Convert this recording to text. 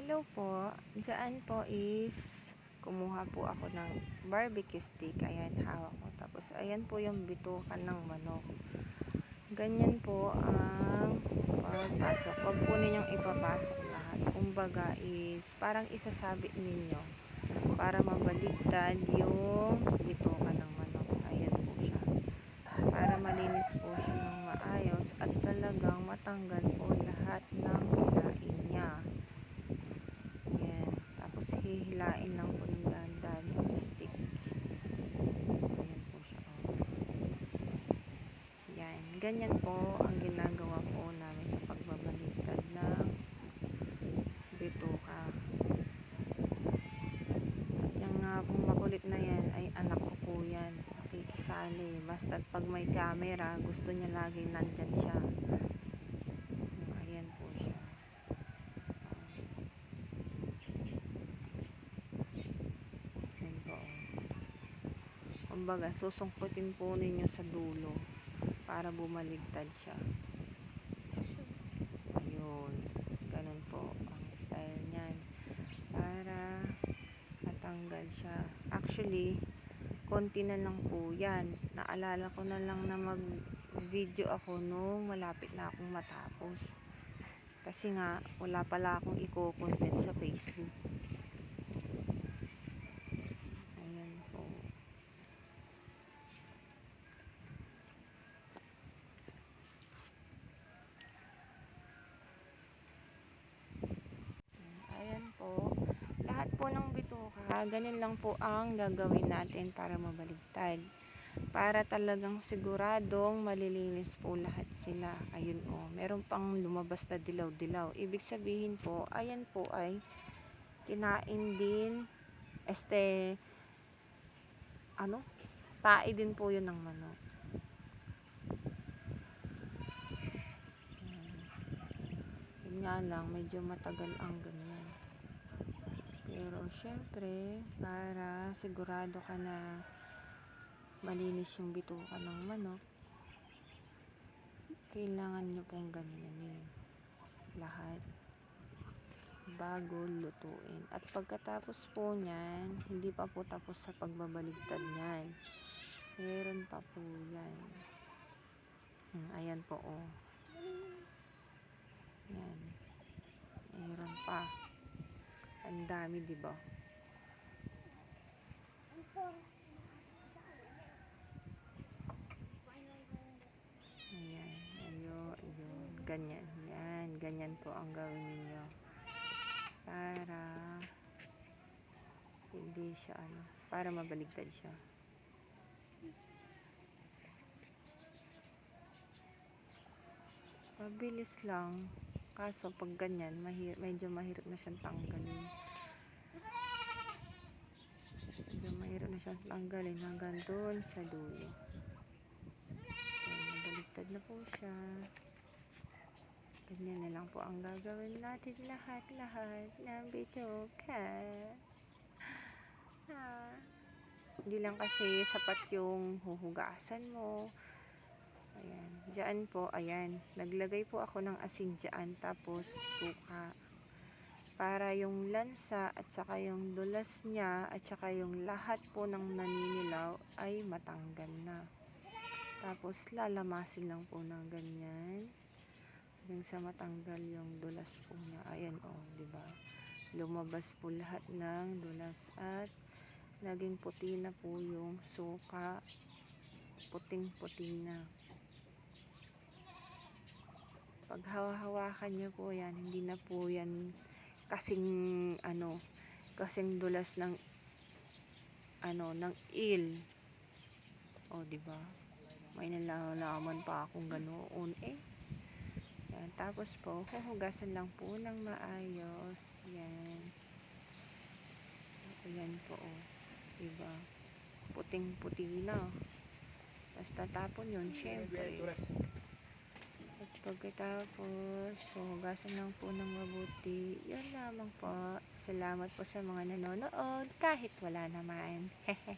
Hello po. Diyan po is kumuha po ako ng barbecue stick. Ayan, hawak ko. Tapos ayan po yung bitukan ng manok. Ganyan po ang pagpasok. Huwag po ninyong ipapasok lahat. Kumbaga is parang isasabit ninyo para mabaligtad yung bitukan ng manok. Ayan po siya. Para malinis po siya ng maayos at talagang matanggal po lahat ng kinain niya. Ayan. Tapos hihilain lang po ng dahan-dahan yung stick. Ayan po siya. Oh. Ayan. Ganyan po ang ginagawa po namin sa pagbabaligtad ng bituka. At yung pong makulit na yan ay anak ko po yan. Nakikisali. Basta't pag may camera, gusto niya laging nandyan siya. Ayan po siya. Ayan po. Kumbaga, susungkutin po ninyo sa dulo para bumaligtad siya. Ayun. Ganun po ang style niyan. Para matanggal siya. Actually, konti na lang po yan. Naalala ko na lang na mag-video ako nung malapit na akong matapos. Kasi nga, wala pala akong i-content sa Facebook. Ayan po. Ayan po. Lahat po ng bituka, ganun lang po ang gagawin natin para mabaligtad. Para talagang siguradong malilinis po lahat sila. Ayun o, meron pang lumabas na dilaw-dilaw. Ibig sabihin po, ayan po ay kinain din, tae din po yun ng manok. Yun nga lang, medyo matagal ang ganyan. Pero syempre, para sigurado ka na malinis yung bituka ng manok, kailangan nyo pong ganyanin lahat bago lutuin. At pagkatapos po nyan, hindi pa po tapos sa pagbabaligtad nyan. Meron pa po yan. Ayan po oh. Yan. Meron pa. Ang dami, diba? Ayan. Ayun. Ganyan. Yan. Ganyan po ang gawin ninyo. Para hindi siya para mabaligtad siya. Mabilis lang. Kaso pag ganyan, medyo mahirap na siyang tanggalin. Medyo mahirap na siyang tanggalin hanggang doon sa dulo. Ayan, mabaligtad na po siya. Ganyan na lang po ang gagawin natin lahat ng bituka. Hindi lang kasi sapat yung huhugasan mo. Ayan. Diyan po, ayan. Naglagay po ako ng asin diyan, tapos suka. Para yung lansa at saka yung dulas niya at saka yung lahat po ng naninilaw ay matanggal na. Tapos lalamasin lang po ng ganyan. Hanggang sa matanggal yung dulas po niya. Ayan oh, di ba? Lumabas po lahat ng dulas at naging puti na po yung suka. Puting-puti na. Pag hawakan nyo po yan, hindi na po yan kasing kasing dulas ng ng il. O di ba? May nalalaman pa akong ganoon Yan. Tapos po, huhugasan lang po ng maayos. Yan. Ayan po oh. Di ba? Puting-puti na. Basta tapon yun, syempre. At pagkatapos, hugasan lang po ng mabuti. Yun lamang po. Salamat po sa mga nanonood kahit wala naman. Hehe.